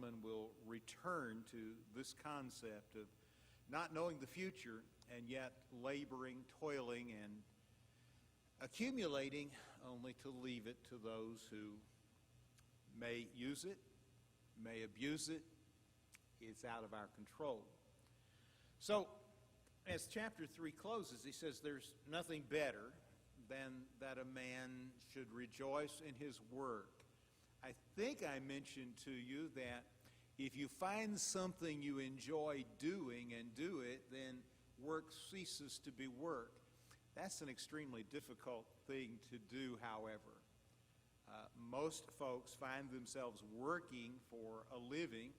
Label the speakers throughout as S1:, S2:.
S1: Solomon will return to this concept of not knowing the future and yet laboring, toiling, and accumulating only to leave it to those who may use it, may abuse it. It's out of our control. So, as chapter 3 closes, he says there's nothing better than that a man should rejoice in his work. I think I mentioned to you that if you find something you enjoy doing and do it, then work ceases to be work. That's an extremely difficult thing to do, however. Most folks find themselves working for a living,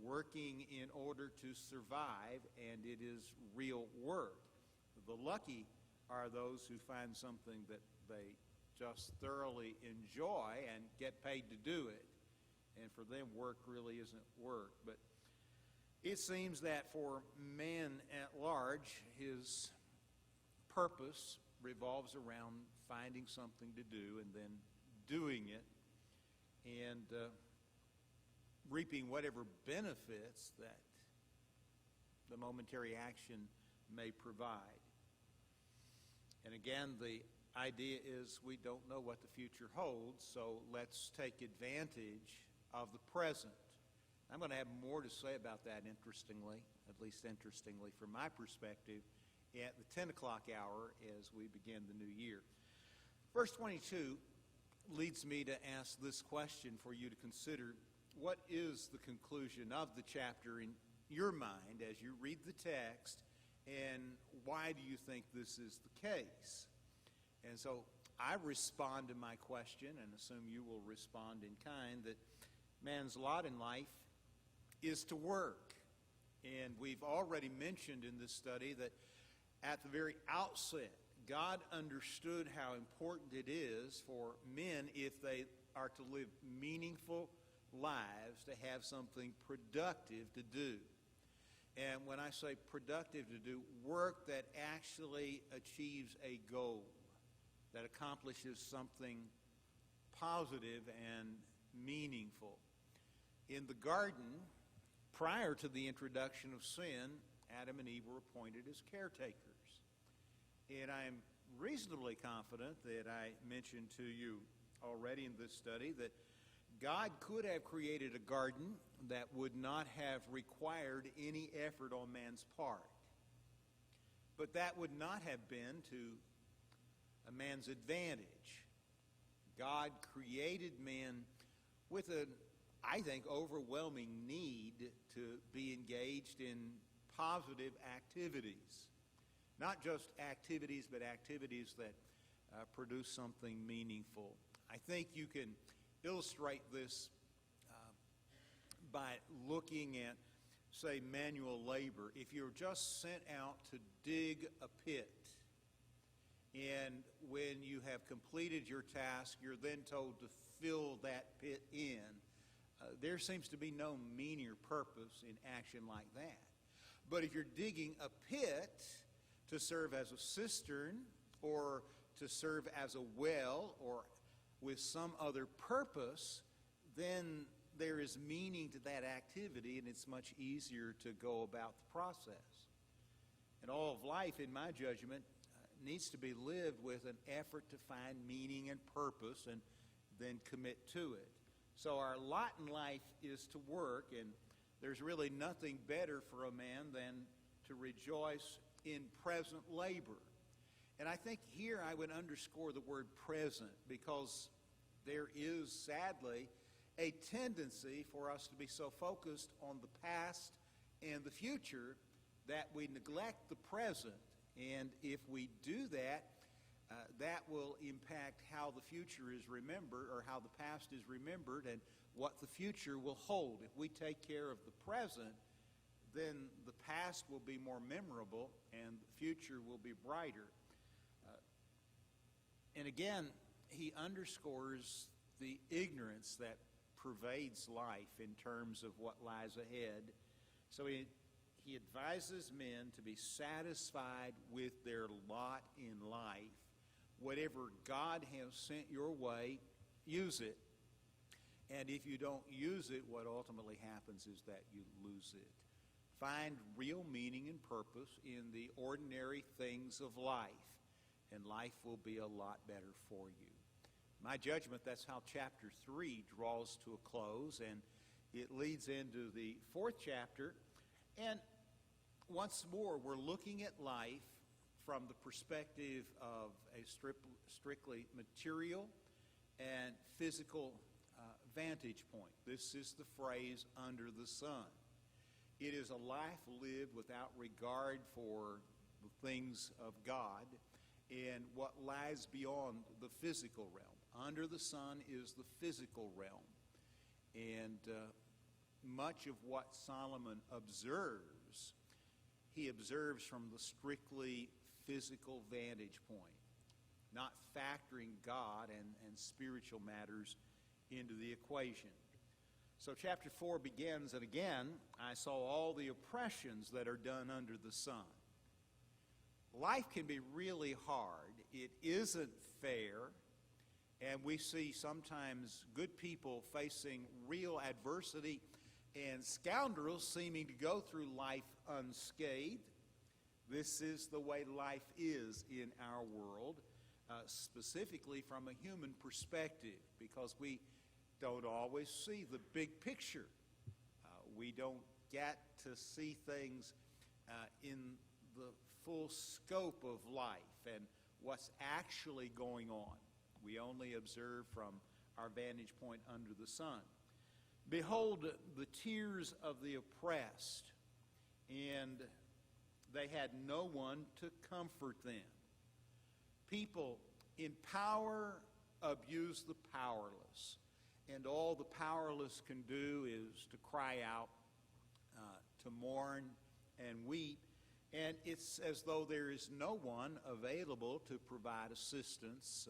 S1: working in order to survive, and it is real work. The lucky are those who find something that they just thoroughly enjoy and get paid to do it. And for them, work really isn't work. But it seems that for man at large, his purpose revolves around finding something to do and then doing it and reaping whatever benefits that the momentary action may provide. And again, the idea is we don't know what the future holds, so let's take advantage of the present. I'm going to have more to say about that, interestingly, at least interestingly from my perspective, at the 10 o'clock hour as we begin the new year. Verse 22 leads me to ask this question for you to consider. What is the conclusion of the chapter in your mind as you read the text, and why do you think this is the case? And so I respond to my question and assume you will respond in kind that man's lot in life is to work. And we've already mentioned in this study that at the very outset, God understood how important it is for men, if they are to live meaningful lives, to have something productive to do. And when I say productive to do, work that actually achieves a goal, that accomplishes something positive and meaningful. In the garden, prior to the introduction of sin, Adam and Eve were appointed as caretakers. And I am reasonably confident that I mentioned to you already in this study that God could have created a garden that would not have required any effort on man's part. But that would not have been to a man's advantage. God created man with an, I think, overwhelming need to be engaged in positive activities. Not just activities, but activities that produce something meaningful. I think you can illustrate this by looking at, say, manual labor. If you're just sent out to dig a pit, and when you have completed your task, you're then told to fill that pit in, there seems to be no meaning or purpose in action like that. But if you're digging a pit to serve as a cistern or to serve as a well or with some other purpose, then there is meaning to that activity, and it's much easier to go about the process. And all of life, in my judgment, needs to be lived with an effort to find meaning and purpose and then commit to it. So our lot in life is to work, and there's really nothing better for a man than to rejoice in present labor. And I think here I would underscore the word present, because there is, sadly, a tendency for us to be so focused on the past and the future that we neglect the present. And if we do that, that will impact how the future is remembered, or how the past is remembered, and what the future will hold. If we take care of the present, then the past will be more memorable and the future will be brighter. And again, he underscores the ignorance that pervades life in terms of what lies ahead. So he advises men to be satisfied with their lot in life. Whatever God has sent your way, use it. And if you don't use it, what ultimately happens is that you lose it. Find real meaning and purpose in the ordinary things of life, and life will be a lot better for you. My judgment, that's how chapter 3 draws to a close, and it leads into the 4th chapter. And once more, we're looking at life from the perspective of a strictly material and physical vantage point. This is the phrase, under the sun. It is a life lived without regard for the things of God and what lies beyond the physical realm. Under the sun is the physical realm. And much of what Solomon observes, he observes from the strictly physical vantage point, not factoring God and spiritual matters into the equation. So chapter 4 begins, and again, I saw all the oppressions that are done under the sun. Life can be really hard. It isn't fair, and we see sometimes good people facing real adversity and scoundrels seeming to go through life unscathed. This is the way life is in our world, specifically from a human perspective, because we don't always see the big picture. We don't get to see things in the full scope of life and what's actually going on. We only observe from our vantage point under the sun. Behold the tears of the oppressed, and they had no one to comfort them. People in power abuse the powerless, and all the powerless can do is to cry out, to mourn and weep, and it's as though there is no one available to provide assistance,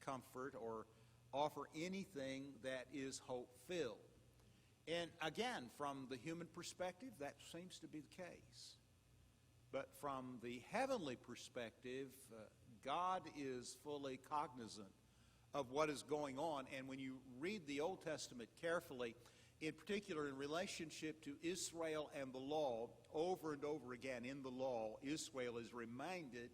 S1: comfort, or offer anything that is hope-filled. And again, from the human perspective, that seems to be the case. But from the heavenly perspective, God is fully cognizant of what is going on. And when you read the Old Testament carefully, in particular in relationship to Israel and the law, over and over again in the law, Israel is reminded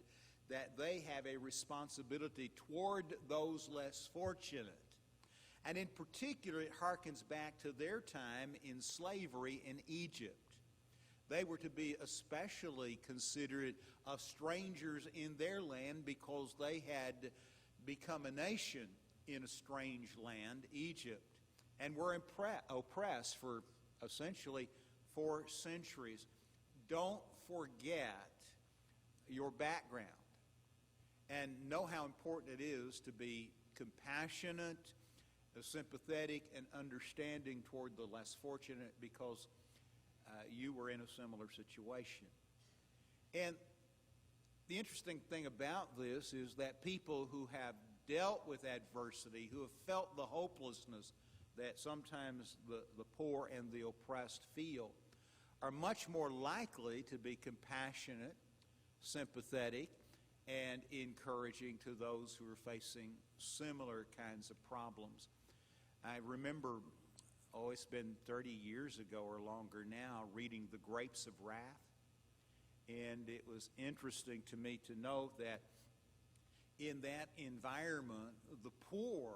S1: that they have a responsibility toward those less fortunate. And in particular, it harkens back to their time in slavery in Egypt. They were to be especially considerate of strangers in their land because they had become a nation in a strange land, Egypt, and were oppressed for essentially 4 centuries. Don't forget your background and know how important it is to be compassionate, sympathetic, and understanding toward the less fortunate, because you were in a similar situation. And the interesting thing about this is that people who have dealt with adversity, who have felt the hopelessness that sometimes the poor and the oppressed feel, are much more likely to be compassionate, sympathetic, and encouraging to those who are facing similar kinds of problems. I remember, it's been 30 years ago or longer now, reading The Grapes of Wrath. And it was interesting to me to note that in that environment, the poor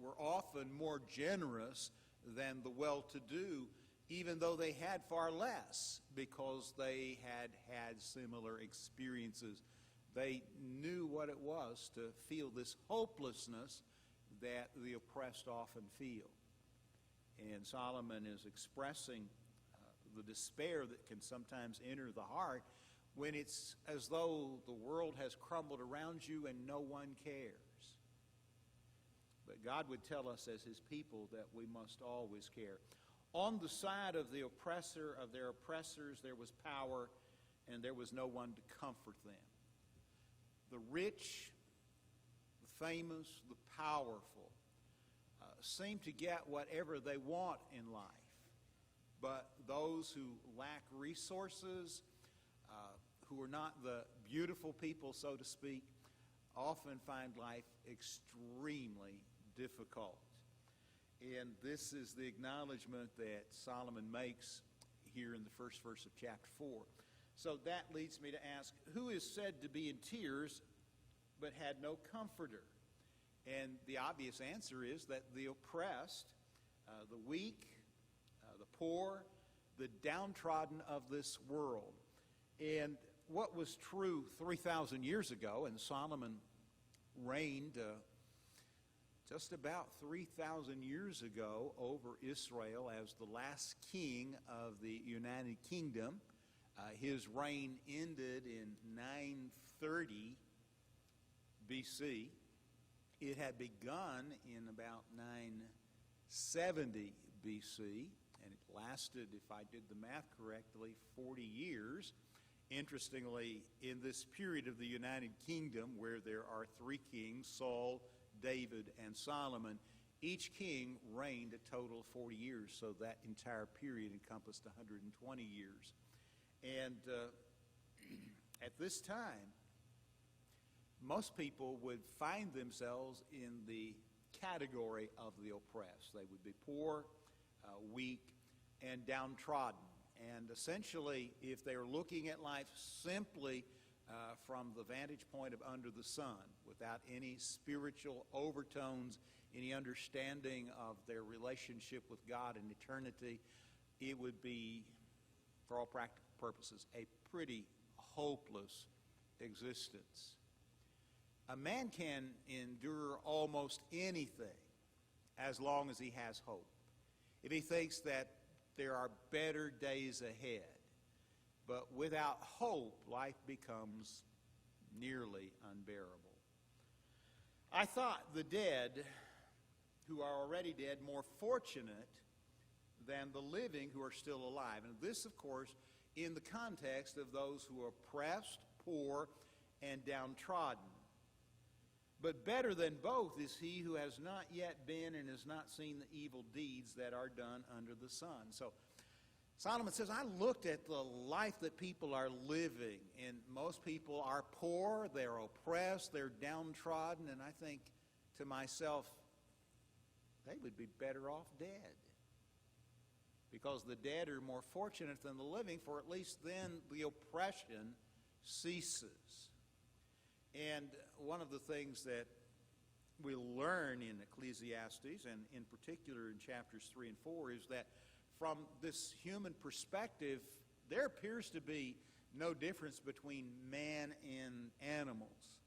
S1: were often more generous than the well-to-do, even though they had far less, because they had had similar experiences. They knew what it was to feel this hopelessness that the oppressed often feel. And Solomon is expressing the despair that can sometimes enter the heart when it's as though the world has crumbled around you and no one cares. But God would tell us as his people that we must always care. On the side of the oppressor, of their oppressors, there was power, and there was no one to comfort them. The rich, the famous, the powerful seem to get whatever they want in life. But those who lack resources, who are not the beautiful people, so to speak, often find life extremely difficult. And this is the acknowledgement that Solomon makes here in the first verse of chapter 4. So that leads me to ask, who is said to be in tears but had no comforter? And the obvious answer is that the oppressed, the weak, the poor, the downtrodden of this world. And what was true 3,000 years ago, and Solomon reigned just about 3,000 years ago over Israel as the last king of the United Kingdom. His reign ended in 930 BC. It had begun in about 970 BC, and it lasted, if I did the math correctly, 40 years. Interestingly, in this period of the United Kingdom, where there are three kings, Saul, David, and Solomon, each king reigned a total of 40 years, so that entire period encompassed 120 years. And at this time, most people would find themselves in the category of the oppressed. They would be poor, weak, and downtrodden. And essentially, if they were looking at life simply from the vantage point of under the sun, without any spiritual overtones, any understanding of their relationship with God in eternity, it would be, for all practical purposes, a pretty hopeless existence. A man can endure almost anything as long as he has hope. If he thinks that there are better days ahead, but without hope, life becomes nearly unbearable. I thought the dead, who are already dead, more fortunate than the living who are still alive. And this, of course, in the context of those who are oppressed, poor, and downtrodden. But better than both is he who has not yet been and has not seen the evil deeds that are done under the sun. So Solomon says, I looked at the life that people are living, and most people are poor, they're oppressed, they're downtrodden, and I think to myself, they would be better off dead. Because the dead are more fortunate than the living, for at least then the oppression ceases. And one of the things that we learn in Ecclesiastes, and in particular in chapters 3 and 4, is that from this human perspective, there appears to be no difference between man and animals.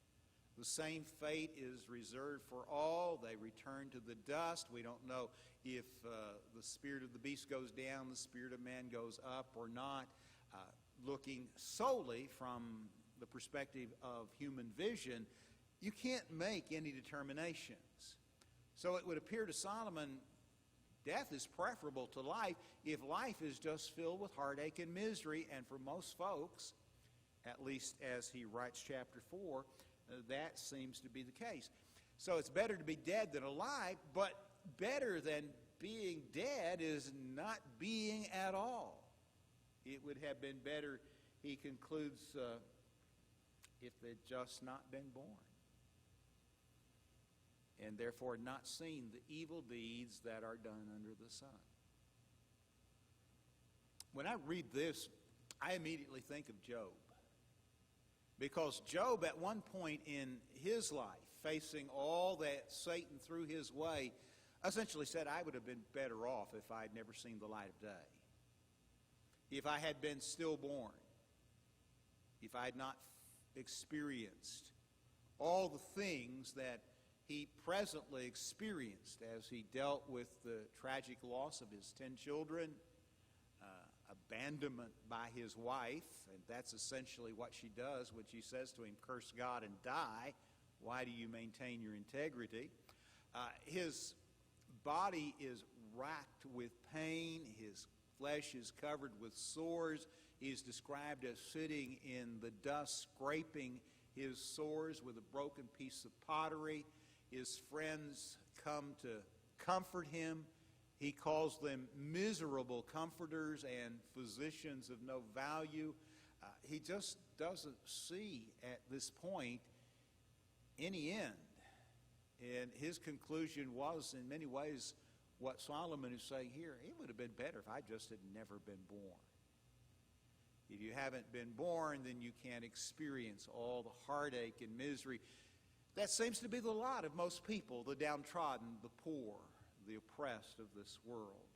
S1: The same fate is reserved for all. They return to the dust. We don't know if the spirit of the beast goes down, the spirit of man goes up or not. Looking solely from the perspective of human vision, you can't make any determinations. So it would appear to Solomon, death is preferable to life if life is just filled with heartache and misery. And for most folks, at least as he writes chapter 4, that seems to be the case. So it's better to be dead than alive, but better than being dead is not being at all. It would have been better, he concludes, if they'd just not been born, and therefore not seen the evil deeds that are done under the sun. When I read this, I immediately think of Job. Because Job, at one point in his life, facing all that Satan threw his way, essentially said, I would have been better off if I had never seen the light of day. If I had been stillborn. If I had not experienced all the things that he presently experienced as he dealt with the tragic loss of his 10 children, abandonment by his wife, and that's essentially what she does when she says to him, curse God and die. Why do you maintain your integrity? His body is racked with pain. His flesh is covered with sores. He is described as sitting in the dust, scraping his sores with a broken piece of pottery. His friends come to comfort him. He calls them miserable comforters and physicians of no value. He just doesn't see at this point any end. And his conclusion was, in many ways, what Solomon is saying here, it would have been better if I just had never been born. If you haven't been born, then you can't experience all the heartache and misery. That seems to be the lot of most people, the downtrodden, the poor, the oppressed of this world.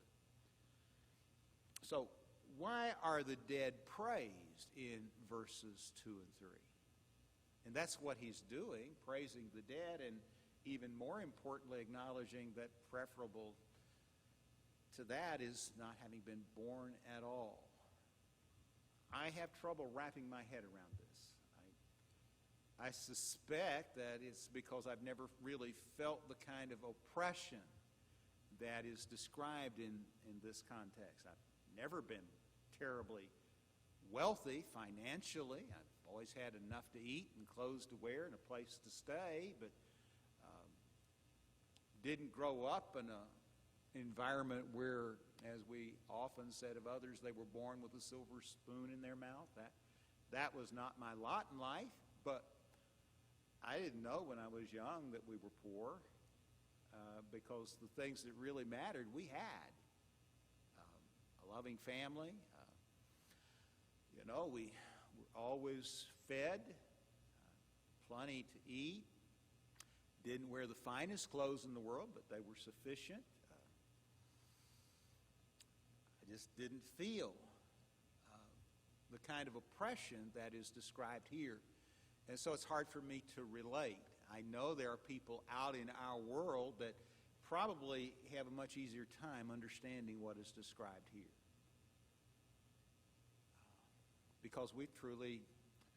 S1: So, why are the dead praised in verses 2 and 3? And that's what he's doing, praising the dead, and even more importantly, acknowledging that preferable to that is not having been born at all. I have trouble wrapping my head around this. I suspect that it's because I've never really felt the kind of oppression that is described in this context. I've never been terribly wealthy financially. I've always had enough to eat and clothes to wear and a place to stay, but didn't grow up in an environment where, as we often said of others, they were born with a silver spoon in their mouth. That was not my lot in life, but I didn't know when I was young that we were poor because the things that really mattered we had. A loving family. We were always fed, plenty to eat. Didn't wear the finest clothes in the world, but they were sufficient. I just didn't feel the kind of oppression that is described here. And so it's hard for me to relate. I know there are people out in our world that probably have a much easier time understanding what is described here. Because we've truly,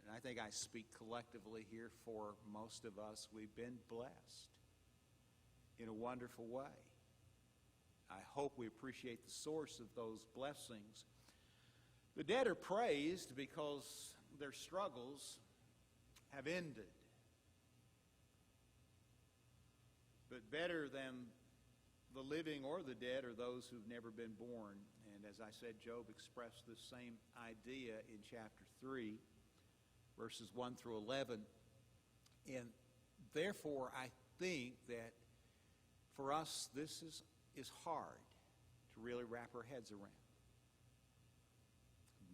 S1: and I think I speak collectively here for most of us, we've been blessed in a wonderful way. I hope we appreciate the source of those blessings. The dead are praised because their struggles have ended. But better than the living or the dead are those who've never been born. And as I said, Job expressed this same idea in chapter 3, verses 1 through 11. And therefore, I think that for us, this is hard to really wrap our heads around.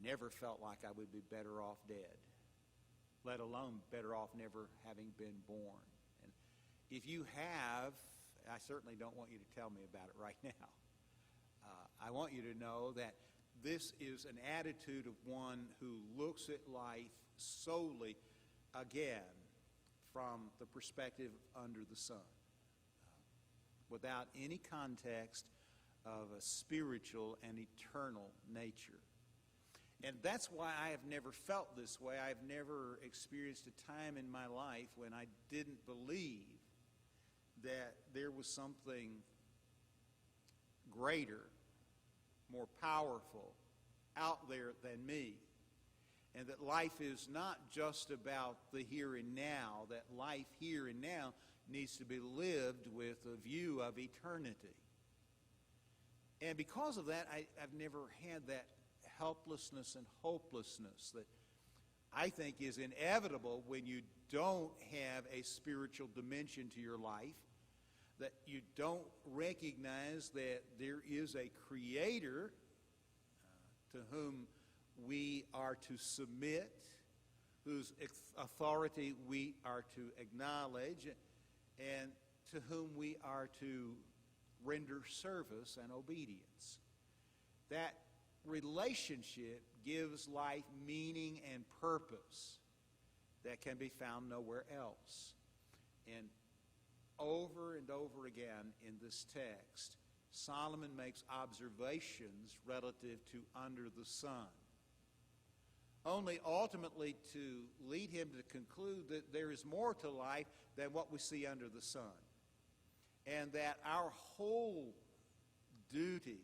S1: Never felt like I would be better off dead, let alone better off never having been born. And if you have, I certainly don't want you to tell me about it right now. I want you to know that this is an attitude of one who looks at life solely, again, from the perspective under the sun, without any context of a spiritual and eternal nature. And that's why I have never felt this way. I've never experienced a time in my life when I didn't believe that there was something greater, more powerful out there than me. And that life is not just about the here and now, that life here and now needs to be lived with a view of eternity. And because of that, I've never had that helplessness and hopelessness that I think is inevitable when you don't have a spiritual dimension to your life, that you don't recognize that there is a creator to whom we are to submit, whose authority we are to acknowledge, and to whom we are to render service and obedience. That relationship gives life meaning and purpose that can be found nowhere else. And over and over again in this text, Solomon makes observations relative to under the sun, only ultimately to lead him to conclude that there is more to life than what we see under the sun, and that our whole duty,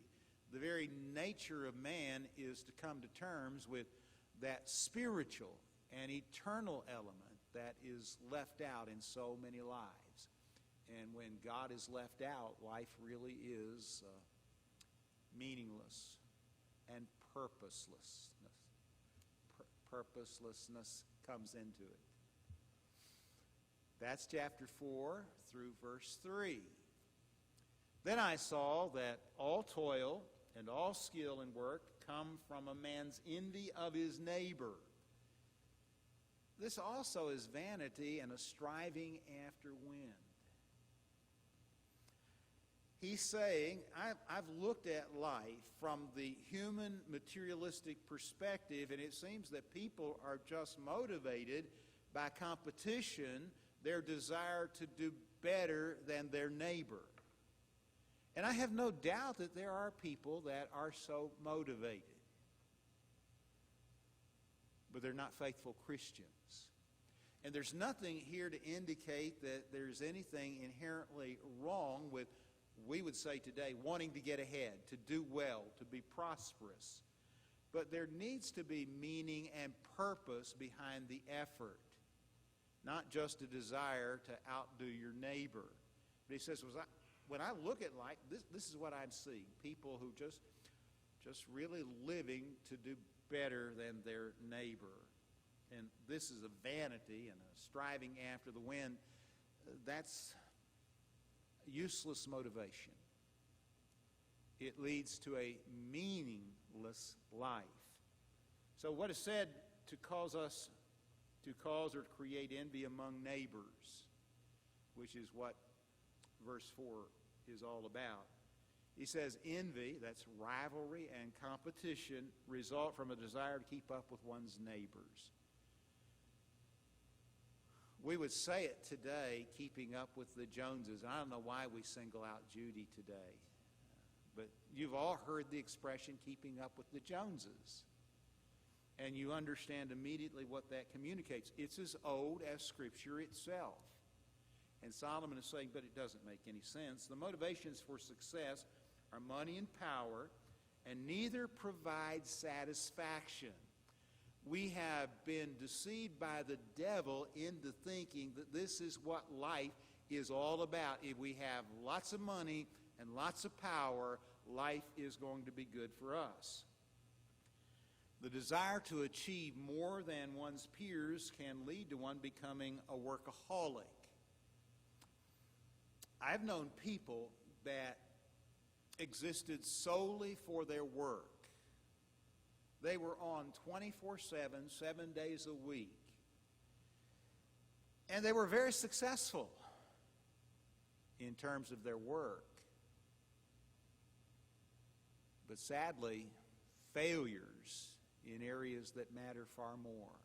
S1: the very nature of man, is to come to terms with that spiritual and eternal element that is left out in so many lives. And when God is left out, life really is meaningless and purposelessness. Purposelessness comes into it. That's chapter 4 through verse 3. Then I saw that all toil and all skill in work come from a man's envy of his neighbor. This also is vanity and a striving after wind. He's saying, I've looked at life from the human materialistic perspective, and it seems that people are just motivated by competition, their desire to do better than their neighbor. And I have no doubt that there are people that are so motivated. But they're not faithful Christians. And there's nothing here to indicate that there's anything inherently wrong with, we would say today, wanting to get ahead, to do well, to be prosperous. But there needs to be meaning and purpose behind the effort, not just a desire to outdo your neighbor. But he says, when I look at life, this is what I'm seeing. People who just really living to do better than their neighbor. And this is a vanity and a striving after the wind. That's useless motivation. It leads to a meaningless life. So what is said to cause or to create envy among neighbors, which is what verse 4 is all about. He says envy, that's rivalry and competition, result from a desire to keep up with one's neighbors. We would say it today, keeping up with the Joneses. I don't know why we single out Judy today. But you've all heard the expression, keeping up with the Joneses. And you understand immediately what that communicates. It's as old as Scripture itself. And Solomon is saying, but it doesn't make any sense. The motivations for success are money and power, and neither provide satisfaction. We have been deceived by the devil into thinking that this is what life is all about. If we have lots of money and lots of power, life is going to be good for us. The desire to achieve more than one's peers can lead to one becoming a workaholic. I've known people that existed solely for their work. They were on 24/7, 7 days a week. And they were very successful in terms of their work. But sadly, failures in areas that matter far more.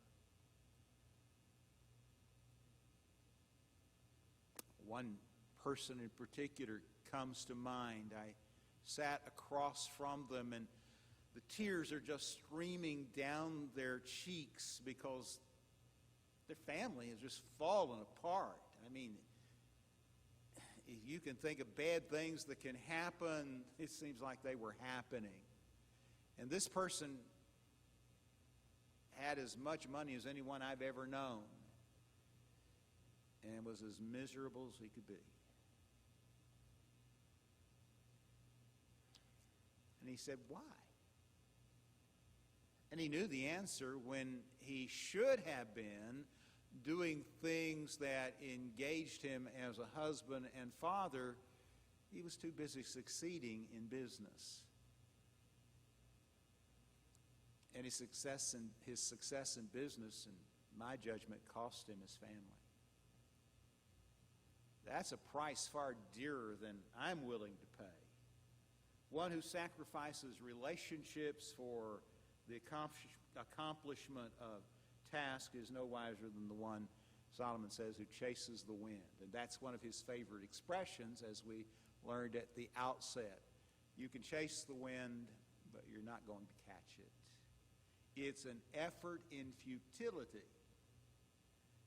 S1: One person in particular comes to mind. I sat across from them, and the tears are just streaming down their cheeks because their family has just fallen apart. I mean, if you can think of bad things that can happen, it seems like they were happening. And this person had as much money as anyone I've ever known and was as miserable as he could be. And he said, why? And he knew the answer. When he should have been doing things that engaged him as a husband and father, he was too busy succeeding in business. And his success in business, in my judgment, cost him his family. That's a price far dearer than I'm willing to pay. One who sacrifices relationships for the accomplishment of task is no wiser than the one, Solomon says, who chases the wind. And that's one of his favorite expressions, as we learned at the outset. You can chase the wind, but you're not going to catch it. It's an effort in futility.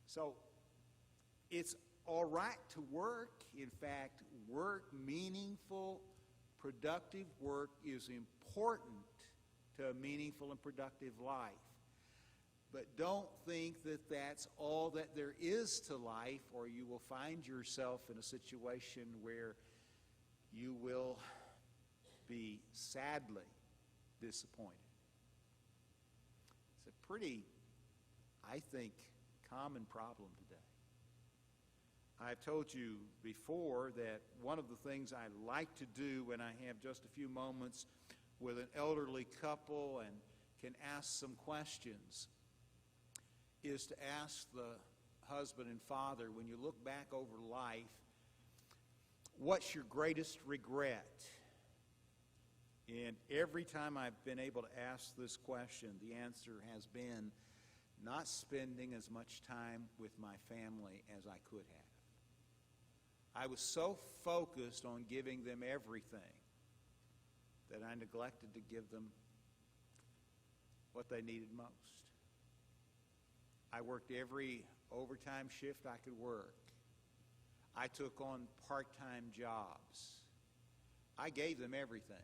S1: So it's all right to work. In fact, work, meaningful, productive work is important to a meaningful and productive life. But don't think that that's all that there is to life, or you will find yourself in a situation where you will be sadly disappointed. It's a pretty, I think, common problem today. I've told you before that one of the things I like to do when I have just a few moments with an elderly couple and can ask some questions is to ask the husband and father, when you look back over life, what's your greatest regret? And every time I've been able to ask this question, the answer has been not spending as much time with my family as I could have. I was so focused on giving them everything that I neglected to give them what they needed most. I worked every overtime shift I could work. I took on part-time jobs. I gave them everything.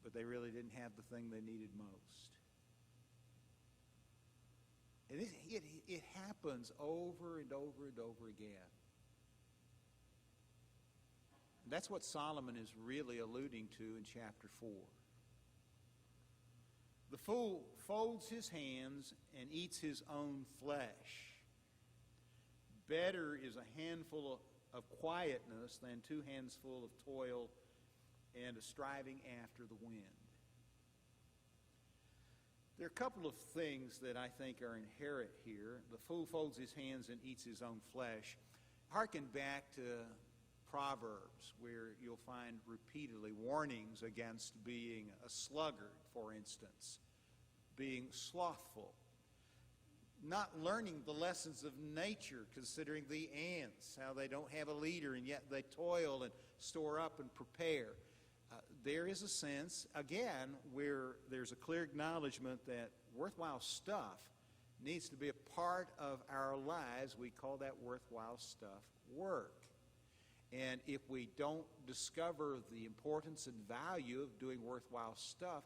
S1: But they really didn't have the thing they needed most. And it happens over and over and over again. And that's what Solomon is really alluding to in chapter 4. The fool folds his hands and eats his own flesh. Better is a handful of quietness than 2 hands full of toil and a striving after the wind. There are a couple of things that I think are inherent here. The fool folds his hands and eats his own flesh. Harken back to Proverbs, where you'll find repeatedly warnings against being a sluggard, for instance, being slothful, not learning the lessons of nature, considering the ants, how they don't have a leader and yet they toil and store up and prepare. There is a sense, again, where there's a clear acknowledgement that worthwhile stuff needs to be a part of our lives. We call that worthwhile stuff work. And if we don't discover the importance and value of doing worthwhile stuff,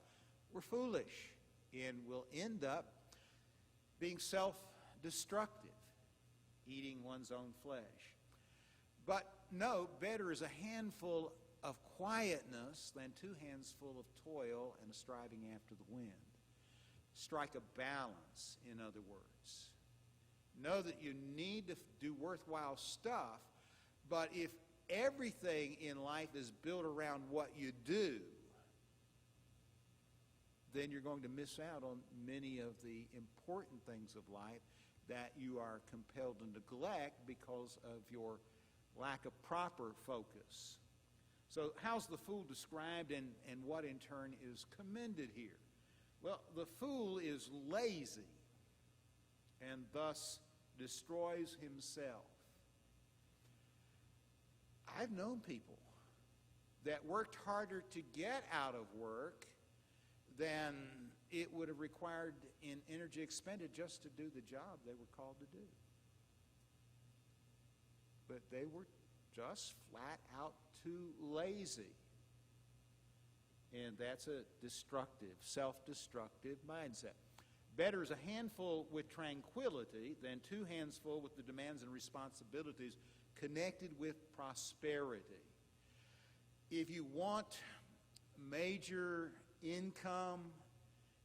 S1: we're foolish and we'll end up being self-destructive, eating one's own flesh. But no, better is a handful of quietness than 2 hands full of toil and a striving after the wind. Strike a balance, in other words. Know that you need to do worthwhile stuff, but if everything in life is built around what you do, then you're going to miss out on many of the important things of life that you are compelled to neglect because of your lack of proper focus. So how's the fool described, and what in turn is commended here? Well, the fool is lazy and thus destroys himself. I've known people that worked harder to get out of work than it would have required in energy expended just to do the job they were called to do. But they were just flat out too lazy. And that's a destructive, self-destructive mindset. Better is a handful with tranquility than 2 hands full with the demands and responsibilities connected with prosperity. If you want major income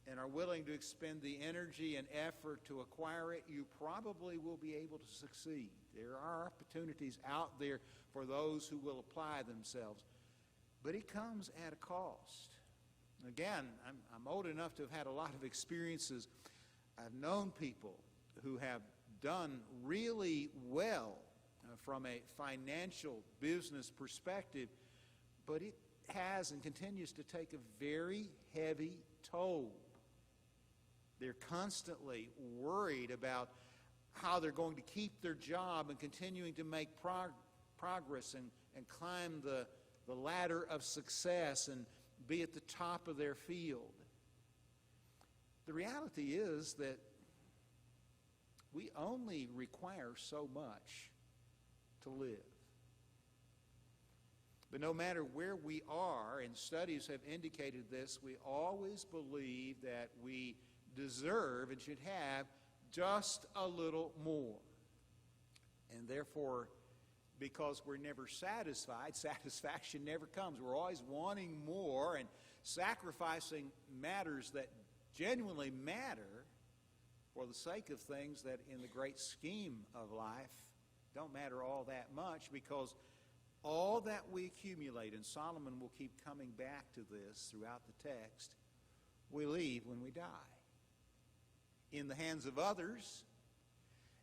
S1: and are willing to expend the energy and effort to acquire it, you probably will be able to succeed. There are opportunities out there for those who will apply themselves, but it comes at a cost. Again, I'm old enough to have had a lot of experiences. I've known people who have done really well from a financial business perspective, but it has and continues to take a very heavy toll. They're constantly worried about how they're going to keep their job and continuing to make progress and climb the ladder of success and be at the top of their field. The reality is that we only require so much to live. But no matter where we are, and studies have indicated this, we always believe that we deserve and should have just a little more. And therefore, because we're never satisfied, satisfaction never comes. We're always wanting more and sacrificing matters that genuinely matter for the sake of things that in the great scheme of life don't matter all that much, because all that we accumulate, and Solomon will keep coming back to this throughout the text, we leave when we die in the hands of others,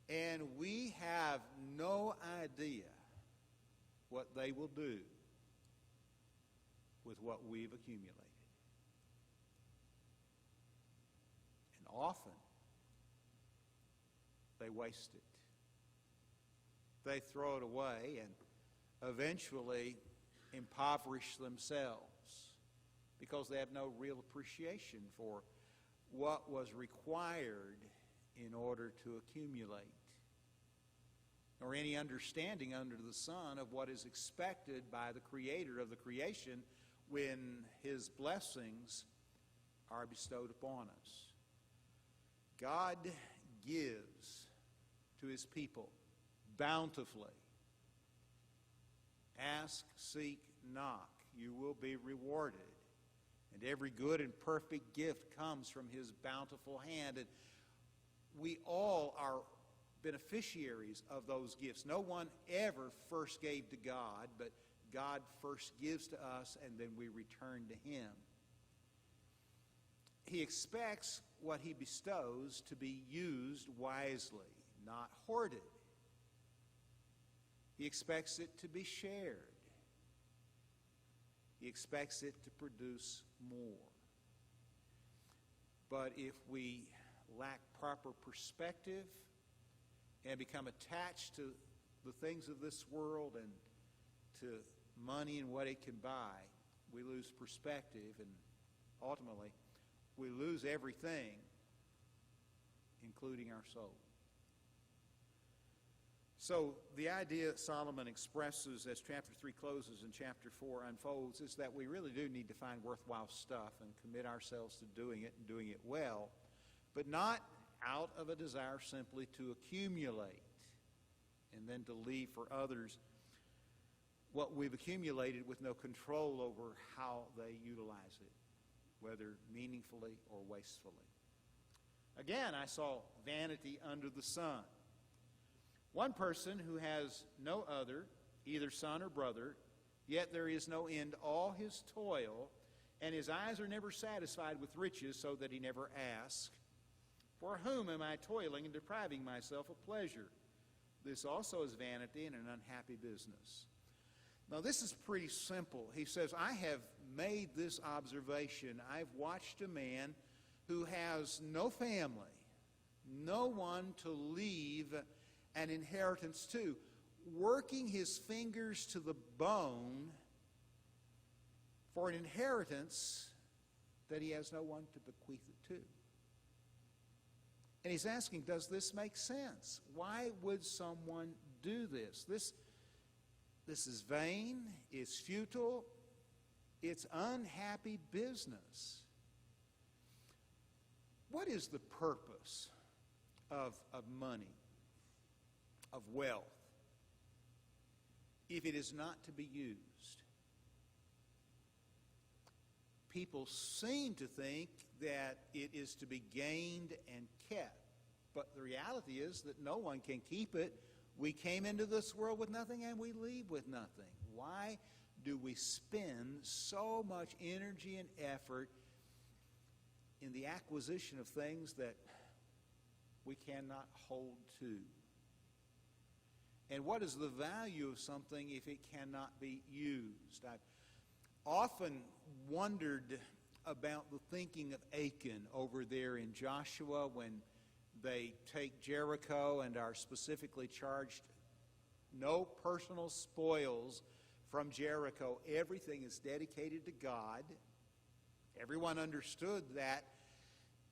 S1: and we have no idea what they will do with what we've accumulated. And often they waste it. They throw it away and eventually impoverish themselves because they have no real appreciation for what was required in order to accumulate, or any understanding under the sun of what is expected by the Creator of the creation when His blessings are bestowed upon us. God gives to His people bountifully. Ask, seek, knock, you will be rewarded. And every good and perfect gift comes from His bountiful hand. And we all are beneficiaries of those gifts. No one ever first gave to God, but God first gives to us, and then we return to Him. He expects what He bestows to be used wisely, not hoarded. He expects it to be shared. He expects it to produce more. But if we lack proper perspective and become attached to the things of this world and to money and what it can buy, we lose perspective, and ultimately we lose everything, including our soul. So the idea that Solomon expresses as chapter 3 closes and chapter 4 unfolds is that we really do need to find worthwhile stuff and commit ourselves to doing it and doing it well, but not out of a desire simply to accumulate and then to leave for others what we've accumulated with no control over how they utilize it, whether meaningfully or wastefully. Again, I saw vanity under the sun. One person who has no other, either son or brother, yet there is no end to all his toil, and his eyes are never satisfied with riches, so that he never asks, "For whom am I toiling and depriving myself of pleasure?" This also is vanity and an unhappy business. Now, this is pretty simple. He says, I have made this observation. I've watched a man who has no family, no one to leave an inheritance to, working his fingers to the bone for an inheritance that he has no one to bequeath it to. And he's asking, does this make sense? Why would someone do this? This is vain, it's futile, it's unhappy business. What is the purpose of money, of wealth, if it is not to be used? People seem to think that it is to be gained and kept, but the reality is that no one can keep it. We came into this world with nothing and we leave with nothing. Why do we spend so much energy and effort in the acquisition of things that we cannot hold to? And what is the value of something if it cannot be used? I've often wondered about the thinking of Achan over there in Joshua when they take Jericho and are specifically charged no personal spoils from Jericho. Everything is dedicated to God. Everyone understood that.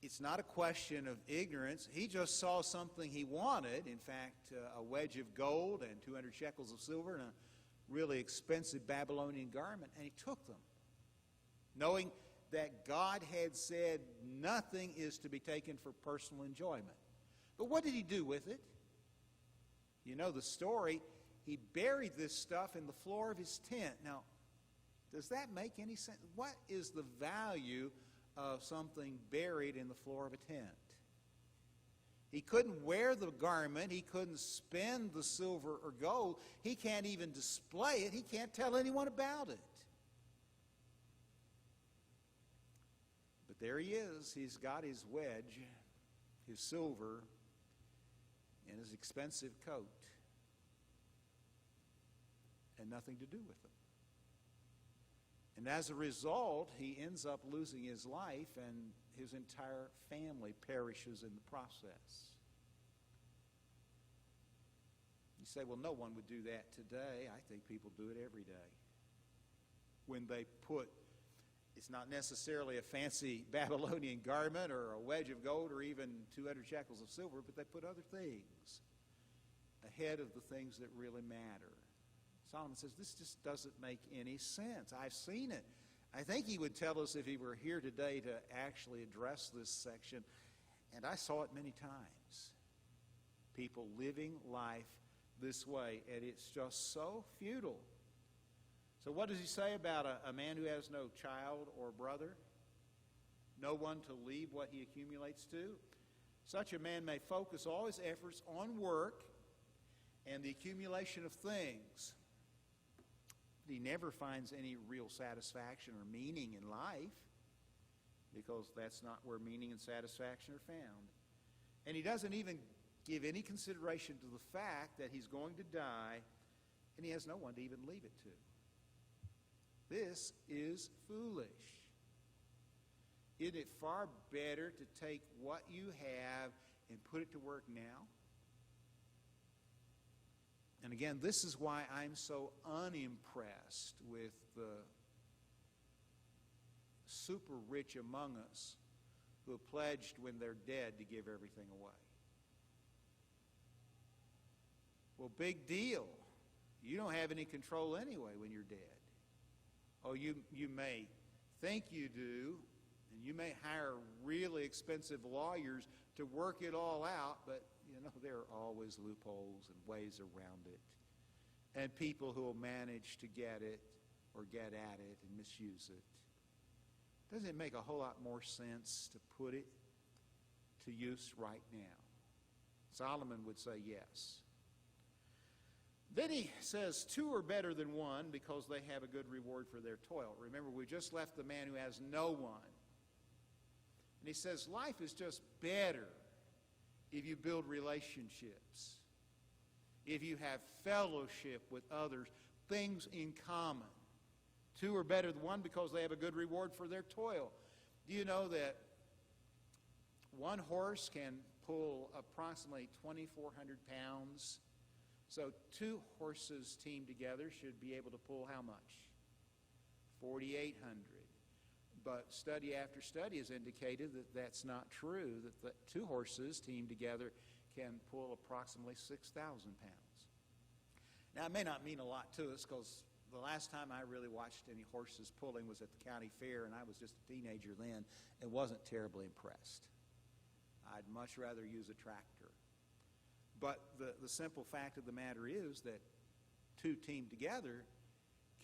S1: It's not a question of ignorance. He just saw something he wanted, in fact, a wedge of gold and 200 shekels of silver and a really expensive Babylonian garment, and he took them, knowing that God had said nothing is to be taken for personal enjoyment. But what did he do with it? You know the story. He buried this stuff in the floor of his tent. Now, does that make any sense? What is the value of something buried in the floor of a tent? He couldn't wear the garment. He couldn't spend the silver or gold. He can't even display it. He can't tell anyone about it. But there he is. He's got his wedge, his silver, and his expensive coat, and nothing to do with it. And as a result, he ends up losing his life, and his entire family perishes in the process. You say, well, no one would do that today. I think people do it every day. When they put, it's not necessarily a fancy Babylonian garment or a wedge of gold or even 200 shekels of silver, but they put other things ahead of the things that really matter. Solomon says, this just doesn't make any sense. I've seen it. I think he would tell us if he were here today to actually address this section, and I saw it many times. People living life this way, and it's just so futile. So what does he say about a man who has no child or brother? No one to leave what he accumulates to? Such a man may focus all his efforts on work and the accumulation of things. He never finds any real satisfaction or meaning in life, because that's not where meaning and satisfaction are found. And he doesn't even give any consideration to the fact that he's going to die, and he has no one to even leave it to. This is foolish. Isn't it far better to take what you have and put it to work now? And again, this is why I'm so unimpressed with the super rich among us who have pledged when they're dead to give everything away. Well, big deal. You don't have any control anyway when you're dead. Oh, you may think you do, and you may hire really expensive lawyers to work it all out, but there are always loopholes and ways around it, and people who will manage to get it or get at it and misuse it. Doesn't it make a whole lot more sense to put it to use right now? Solomon would say yes. Then he says, two are better than one because they have a good reward for their toil. Remember, we just left the man who has no one. And he says, life is just better if you build relationships, if you have fellowship with others, things in common. Two are better than one because they have a good reward for their toil. Do you know that one horse can pull approximately 2,400 pounds? So two horses teamed together should be able to pull how much? 4,800. But study after study has indicated that that's not true, that the two horses teamed together can pull approximately 6,000 pounds. Now, it may not mean a lot to us, because the last time I really watched any horses pulling was at the county fair, and I was just a teenager then and wasn't terribly impressed. I'd much rather use a tractor. But the simple fact of the matter is that two teamed together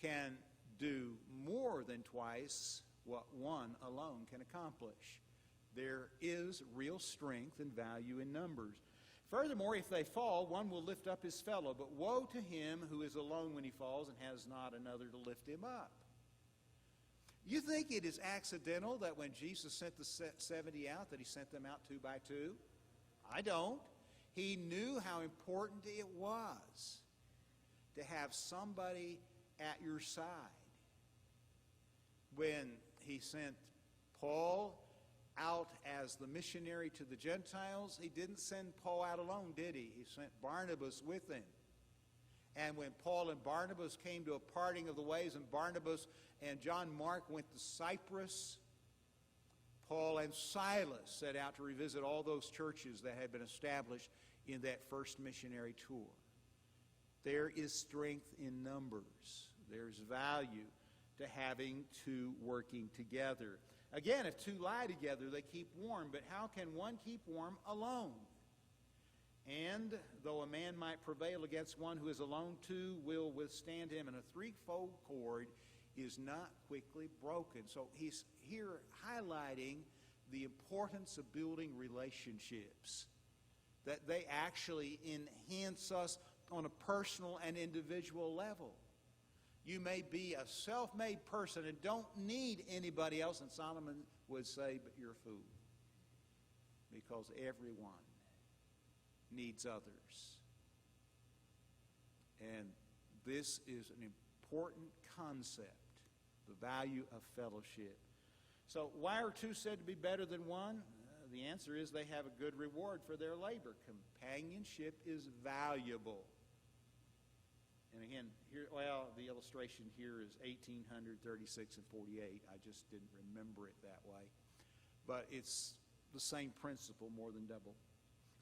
S1: can do more than twice what one alone can accomplish. There is real strength and value in numbers. Furthermore, if they fall, one will lift up his fellow, but woe to him who is alone when he falls and has not another to lift him up. You think it is accidental that when Jesus sent the 70 out, that he sent them out 2 by 2? I don't. He knew how important it was to have somebody at your side. When he sent Paul out as the missionary to the Gentiles, he didn't send Paul out alone, did he? He sent Barnabas with him. And when Paul and Barnabas came to a parting of the ways, and Barnabas and John Mark went to Cyprus, Paul and Silas set out to revisit all those churches that had been established in that first missionary tour. There is strength in numbers. There's value to having two working together. Again, if two lie together, they keep warm. But how can one keep warm alone? And though a man might prevail against one who is alone, two will withstand him. And a threefold cord is not quickly broken. So he's here highlighting the importance of building relationships. that they actually enhance us on a personal and individual level. You may be a self-made person and don't need anybody else, and Solomon would say, but you're a fool. Because everyone needs others. And this is an important concept, the value of fellowship. So why are two said to be better than one? The answer is they have a good reward for their labor. Companionship is valuable. And again, here, well, the illustration here is 1800, 36, and 48. I just didn't remember it that way. But it's the same principle, more than double.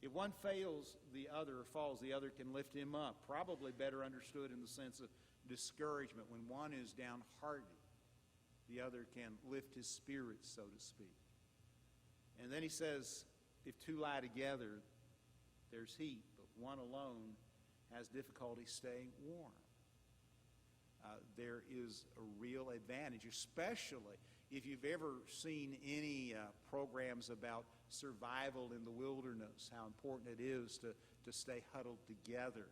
S1: If one fails the other or falls, the other can lift him up. Probably better understood in the sense of discouragement. When one is downhearted, the other can lift his spirits, so to speak. And then he says, if two lie together, there's heat, but one alone has difficulty staying warm. There is a real advantage, especially if you've ever seen any programs about survival in the wilderness, how important it is to stay huddled together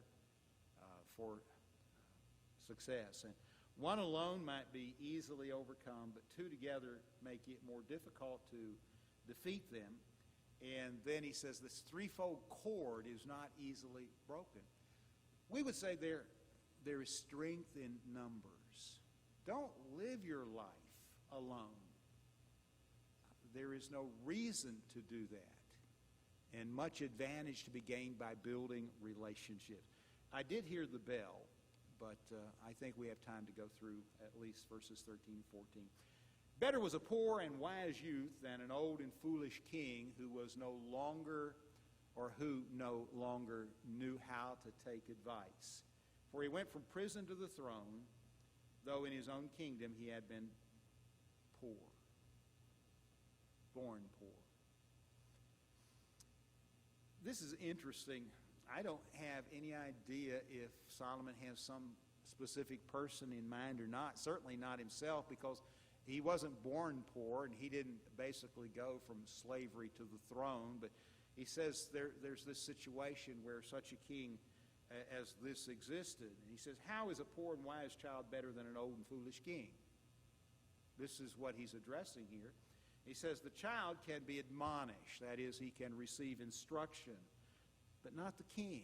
S1: for success. And one alone might be easily overcome, but two together make it more difficult to defeat them. And then he says this threefold cord is not easily broken. We would say there is strength in numbers. Don't live your life alone. There is no reason to do that. And much advantage to be gained by building relationships. I did hear the bell, but I think we have time to go through at least verses 13 and 14. Better was a poor and wise youth than an old and foolish king who no longer knew how to take advice. For he went from prison to the throne, though in his own kingdom he had been poor, born poor. This is interesting. I don't have any idea if Solomon has some specific person in mind or not. Certainly not himself, because he wasn't born poor and he didn't basically go from slavery to the throne. But he says there's this situation where such a king as this existed. And he says, how is a poor and wise child better than an old and foolish king? This is what he's addressing here. He says the child can be admonished. That is, he can receive instruction, but not the king.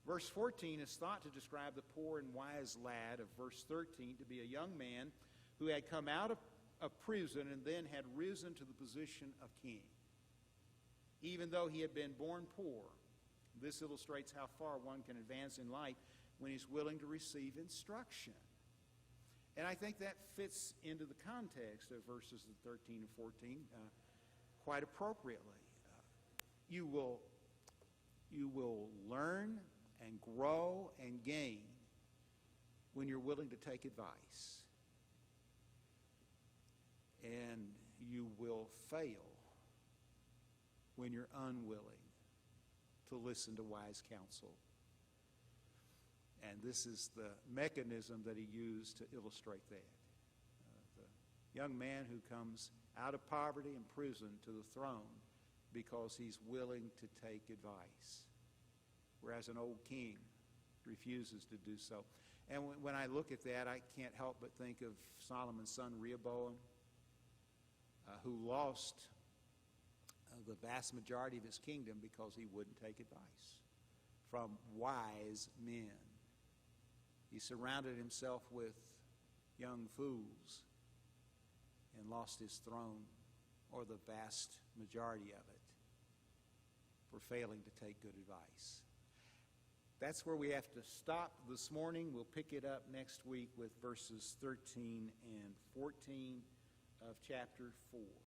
S1: Verse 14 is thought to describe the poor and wise lad of verse 13 to be a young man who had come out of prison and then had risen to the position of king. Even though he had been born poor, this illustrates how far one can advance in life when he's willing to receive instruction. And I think that fits into the context of verses 13 and 14 quite appropriately. You will learn and grow and gain when you're willing to take advice. And you will fail when you're unwilling to listen to wise counsel. And this is the mechanism that he used to illustrate that. The young man who comes out of poverty and prison to the throne because he's willing to take advice, whereas an old king refuses to do so. And when I look at that, I can't help but think of Solomon's son Rehoboam, who lost the vast majority of his kingdom because he wouldn't take advice from wise men. He surrounded himself with young fools and lost his throne, or the vast majority of it, for failing to take good advice. That's where we have to stop this morning. We'll pick it up next week with verses 13 and 14 of chapter 4.